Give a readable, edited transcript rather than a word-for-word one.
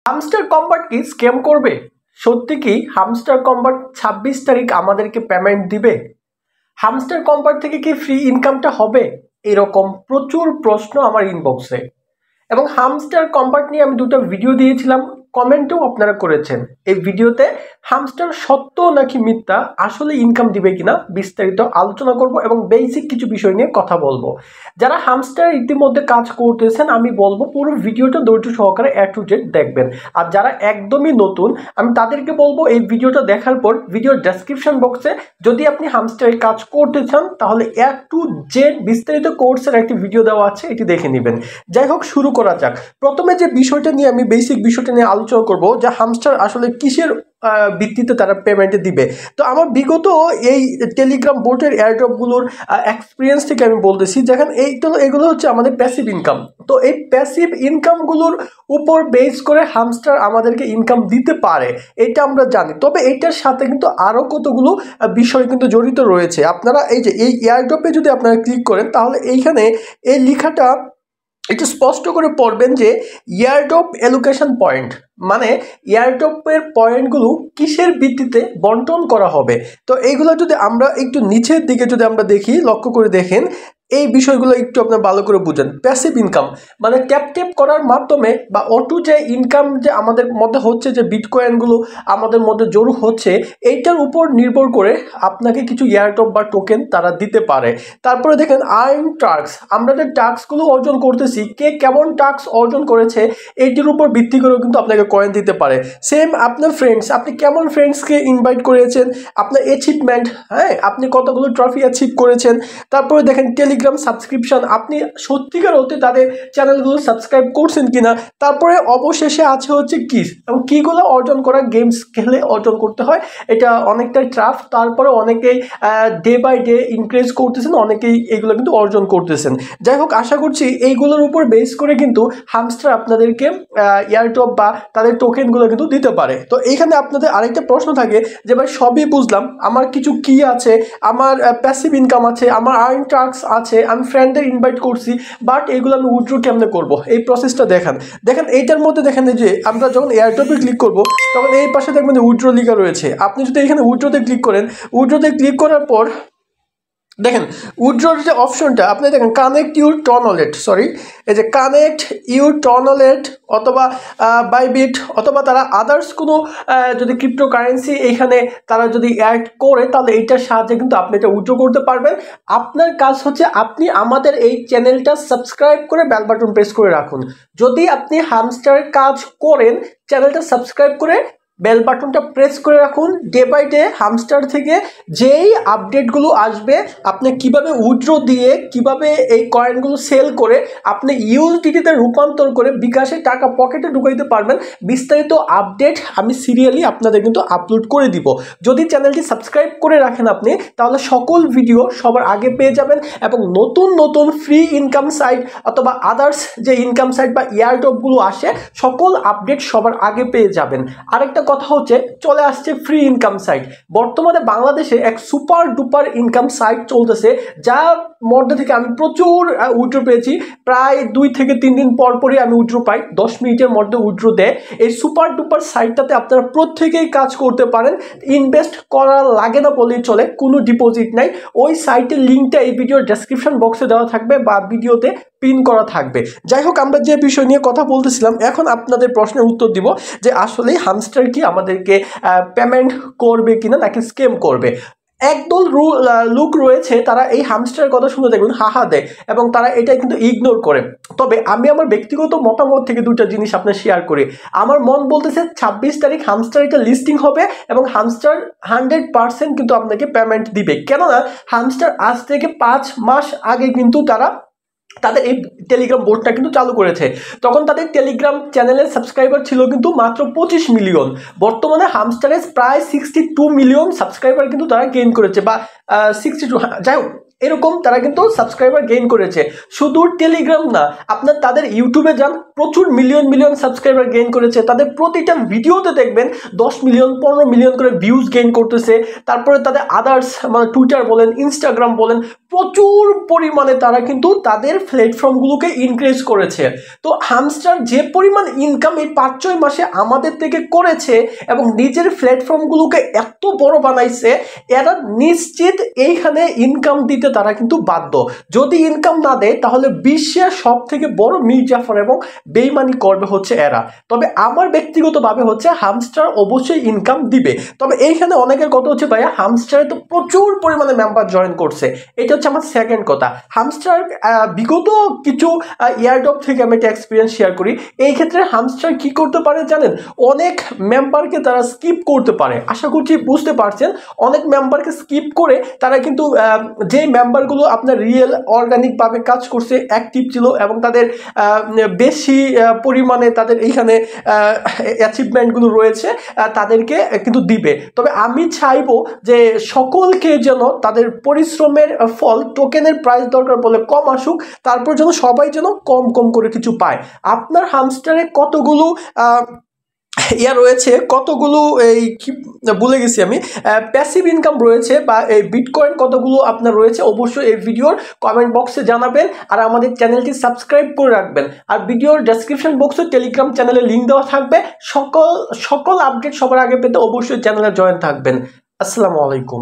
Hamster combat কি scam করবে? সত্যি কি হামস্টার কম্বাট ২৬ তারিখ আমাদেরকে পেমেন্ট দিবে? হামস্টার কম্বাট থেকে কি ফ্রি ইনকামটা হবে? এরকম প্রচুর প্রশ্ন আমার ইনবক্সে। এবং হামস্টার কম্বাট নিয়ে আমি দুটো ভিডিও দিয়েছিলাম, কমেন্টও আপনারা করেছেন। এই ভিডিওতে হামস্টার সত্য নাকি মিথ্যা, আসলে ইনকাম দিবে কিনা বিস্তারিত আলোচনা করব এবং বেসিক কিছু বিষয় নিয়ে কথা বলবো। যারা হামস্টার ইতিমধ্যে কাজ করতেছেন আমি বলবো পুরো ভিডিওটা ধৈর্য সহকারে A to Z দেখবেন। আর যারা একদমই নতুন আমি তাদেরকে বলবো এই ভিডিওটা দেখার পর ভিডিওর ডেসক্রিপশন বক্সে যদি আপনি হামস্টারে কাজ করতে চান তাহলে A to Z বিস্তারিত কোর্সের একটি ভিডিও দেওয়া আছে, এটি দেখে নেবেন। যাই হোক, শুরু করা যাক। প্রথমে যে বিষয়টা নিয়ে আমি বেসিক বিষয়টা নিয়ে আলোচনা করব যে হামস্টার আসলে কিসের ভিত্তিতে তারা পেমেন্ট দিবে। তো আমার বিগত এই টেলিগ্রাম বোটের এয়ারড্রপগুলোর এক্সপিরিয়েন্স থেকে আমি বলতেছি, দেখেন এগুলো হচ্ছে আমাদের প্যাসিভ ইনকাম। তো এই প্যাসিভ ইনকামগুলোর উপর বেস করে হামস্টার আমাদেরকে ইনকাম দিতে পারে, এটা আমরা জানি। তবে এটার সাথে কিন্তু আরও কতগুলো বিষয় কিন্তু জড়িত রয়েছে। আপনারা এই যে এই এয়ারড্রপে যদি আপনারা ক্লিক করেন তাহলে এইখানে এই লেখাটা একটু স্পষ্ট করে পড়বেন যে এয়ারড্রপ অ্যালোকেশন পয়েন্ট, মানে এয়ারড্রপের পয়েন্টগুলো কিসের ভিত্তিতে বন্টন করা হবে। তো এইগুলো যদি আমরা একটু নিচের দিকে যদি আমরা দেখি, লক্ষ্য করে দেখেন এই বিষয়গুলো একটু আপনার ভালো করে বুঝেন। প্যাসিভ ইনকাম মানে ট্যাপ করার মাধ্যমে বা অটো যে ইনকাম যে আমাদের মধ্যে হচ্ছে, যে বিটকয়েনগুলো আমাদের মধ্যে জড়ো হচ্ছে, এইটার উপর নির্ভর করে আপনাকে কিছু এয়ারড্রপ বা টোকেন তারা দিতে পারে। তারপরে দেখেন আর্ন টাস্ক, আমরা যে টাস্কগুলো অর্জন করতেছি, কে কেমন টাস্ক অর্জন করেছে এইটির উপর ভিত্তি করেও কিন্তু আপনাকে কয়েন দিতে পারে। সেম আপনার ফ্রেন্ডস, আপনি কেমন ফ্রেন্ডসকে ইনভাইট করেছেন, আপনার অ্যাচিভমেন্ট, হ্যাঁ আপনি কতগুলো ট্রফি অ্যাচিভ করেছেন। তারপরে দেখেন টেলিগ্রাম সাবস্ক্রিপশন, আপনি সত্যিকার অর্থে তাদের চ্যানেলগুলো সাবস্ক্রাইব করছেন কিনা। তারপরে অবশেষে আছে হচ্ছে কিস, এবং কিগুলো অর্জন করা গেমস খেলে অর্জন করতে হয়, এটা অনেকটাই ট্রাফ। তারপরে অনেকেই ডে বাই ডে ইনক্রিজ করতেছেন, অনেকেই এইগুলো কিন্তু অর্জন করতেছেন। যাই হোক, আশা করছি এইগুলোর উপর বেস করে কিন্তু হামস্টার আপনাদেরকে এয়ারড্রপ বা তাদের টোকেনগুলো কিন্তু দিতে পারে। তো এইখানে আপনাদের আরেকটা প্রশ্ন থাকে যে ভাই সবই বুঝলাম, আমার কিছু কি আছে, আমার প্যাসিভ ইনকাম আছে, আমার আর্ন টাস্ক আছে, আমি ফ্রেন্ডদের ইনভাইট করছি, বাট এইগুলো আমি উইথড্র কেমনে করবো, এই প্রসেসটা দেখেন এইটার মধ্যে দেখেন যে আমরা যখন এয়ারড্রপে ক্লিক করবো তখন এই পাশে দেখবেন যে উইথড্র লেখা রয়েছে। আপনি যদি এখানে উইথড্রতে ক্লিক করেন, উইথড্রতে ক্লিক করার পর দেখেন উইথড্রর যে অপশনটা আপনি দেখেন কানেক্ট ইউর টর্ন ওয়ালেট, এই যে কানেক্ট ইউর টর্ন ওয়ালেট অথবা বাইবিট অথবা তারা আদার্স কোনো যদি ক্রিপ্টোকারেন্সি এইখানে তারা যদি অ্যাড করে তাহলে এইটার সাহায্যে কিন্তু আপনি এটা উইথড্র করতে পারবেন। আপনার কাজ হচ্ছে আপনি আমাদের এই চ্যানেলটা সাবস্ক্রাইব করে বেল বাটন প্রেস করে রাখুন। যদি আপনি হামস্টার কাজ করেন, চ্যানেলটা সাবস্ক্রাইব করে বেল বাটনটা প্রেস করে রাখুন। ডে বাই ডে হামস্টার থেকে যেই আপডেটগুলো আসবে, আপনি কিভাবে উইথড্র দিয়ে কিভাবে এই কয়েনগুলো সেল করে আপনি ইউএসডিটিতে রূপান্তর করে বিকাশে টাকা পকেটে ঢুকাইতে পারবেন, বিস্তারিত আপডেট আমি সিরিয়ালি আপনাদের কিন্তু আপলোড করে দিব। যদি চ্যানেলটি সাবস্ক্রাইব করে রাখেন আপনি, তাহলে সকল ভিডিও সবার আগে পেয়ে যাবেন এবং নতুন নতুন ফ্রি ইনকাম সাইট অথবা আদার্স যে ইনকাম সাইট বা এয়ারড্রপগুলো আসে সকল আপডেট সবার আগে পেয়ে যাবেন। আরেকটা কথা হচ্ছে, চলে আসছে ফ্রি ইনকাম সাইট। বর্তমানে বাংলাদেশে এক সুপার ডুপার ইনকাম সাইট চলতেছে, যার মধ্যে থেকে আমি প্রচুর উইথড্র পেয়েছি। প্রায় 2 থেকে 3 দিন পর পরই আমি উইথড্র পাই, 10 মিনিটের মধ্যে উইথড্র দেয়। এই সুপার ডুপার সাইটটাতে আপনারা প্রত্যেকেই কাজ করতে পারেন, ইনভেস্ট করা লাগে না বলেই চলে, কোনো ডিপোজিট নাই। ওই সাইটের লিঙ্কটা এই ভিডিওর ডেসক্রিপশন বক্সে দেওয়া থাকবে বা ভিডিওতে পিন করা থাকবে। যাই হোক, আমরা যে বিষয় নিয়ে কথা বলতেছিলাম, এখন আপনাদের প্রশ্নের উত্তর দিব যে আসলে হামস্টার কি আমাদেরকে পেমেন্ট করবে কিনা নাকি স্ক্যাম করবে। একদল লোক রয়েছে তারা এই হামস্টারের কথা শুনে দেখবেন হাহা দেয় এবং তারা এটা কিন্তু ইগনোর করে। তবে আমি আমার ব্যক্তিগত মতামত থেকে দুটো জিনিস আপনার শেয়ার করি। আমার মন বলতেছে 26 তারিখ হামস্টার এটা লিস্টিং হবে এবং হামস্টার 100% কিন্তু আপনাকে পেমেন্ট দিবে। কেননা হামস্টার আজ থেকে 5 মাস আগে কিন্তু তাদের এই টেলিগ্রাম বোর্ডটা কিন্তু চালু করেছে। তখন তাদের টেলিগ্রাম চ্যানেলের সাবস্ক্রাইবার ছিল কিন্তু মাত্র 25 মিলিয়ন। বর্তমানে হামস্টারে প্রায় 62 মিলিয়ন সাবস্ক্রাইবার কিন্তু তারা গেইন করেছে, বা 62, যাই হোক এরকম তারা কিন্তু সাবস্ক্রাইবার গেইন করেছে। শুধু টেলিগ্রাম না, আপনার তাদের ইউটিউবে যান, প্রচুর মিলিয়ন সাবস্ক্রাইবার গেইন করেছে। তাদের প্রতিটা ভিডিওতে দেখবেন 10 মিলিয়ন 15 মিলিয়ন করে ভিউজ গেইন করতেছে। তারপরে তাদের আদার্স মানে টুইটার বলেন, ইনস্টাগ্রাম বলেন, প্রচুর পরিমাণে তারা কিন্তু তাদের প্ল্যাটফর্মগুলোকে ইনক্রিজ করেছে। তো হামস্টার যে পরিমাণ ইনকাম এই 5-6 মাসে আমাদের থেকে করেছে এবং নিজের প্ল্যাটফর্মগুলোকে এত বড় বানাইছে, এরা নিশ্চিত এইখানে ইনকাম দিতে তারা কিন্তু বাধ্য। যদি ইনকাম না দেয় তাহলে বিশ্বের সব থেকে বড় মির্জাফর এবং বেইমানি করবে হচ্ছে এরা। তবে আমার ব্যক্তিগতভাবে হচ্ছে হামস্টার অবশ্যই ইনকাম দিবে। তবে এইখানে অনেকের কথা হচ্ছে ভাইয়া হামস্টারে তো প্রচুর পরিমাণে মেম্বার জয়েন করছে, এটা হচ্ছে আমার সেকেন্ড কথা। হামস্টার বিগত কিছু ইয়ারডপ থেকে আমি একটা এক্সপিরিয়েন্স শেয়ার করি। এই ক্ষেত্রে হামস্টার কি করতে পারে জানেন, অনেক মেম্বারকে তারা স্কিপ করতে পারে। আশা করছি বুঝতে পারছেন, অনেক মেম্বারকে স্কিপ করে তারা কিন্তু যে মেম্বারগুলো আপনার রিয়েল অর্গানিকভাবে কাজ করছে, অ্যাক্টিভ ছিল এবং তাদের বেশি পরিমাণে তাদের এইখানে অ্যাচিভমেন্টগুলো রয়েছে, তাদেরকে কিন্তু দিবে। তবে আমি চাইবো যে সকলকে যেন তাদের পরিশ্রমের ফল টোকেনের প্রাইস দরকার বলে কম আসুক, তারপর যেন সবাই যেন কম কম করে কিছু পায়। আপনার হামস্টারে কতগুলো ইয়া রয়েছে, কতগুলো এই কি ভুলে গেছি আমি, প্যাসিভ ইনকাম রয়েছে বা এই বিটকয়েন কতগুলো আপনার রয়েছে, অবশ্যই এই ভিডিওর কমেন্ট বক্সে জানাবেন। আর আমাদের চ্যানেলটি সাবস্ক্রাইব করে রাখবেন। আর ভিডিওর ডেসক্রিপশন বক্সে টেলিগ্রাম চ্যানেলের লিঙ্ক দেওয়া থাকবে। সকল আপডেট সবার আগে পেতে অবশ্যই চ্যানেলে জয়েন থাকবেন। আসসালামু আলাইকুম।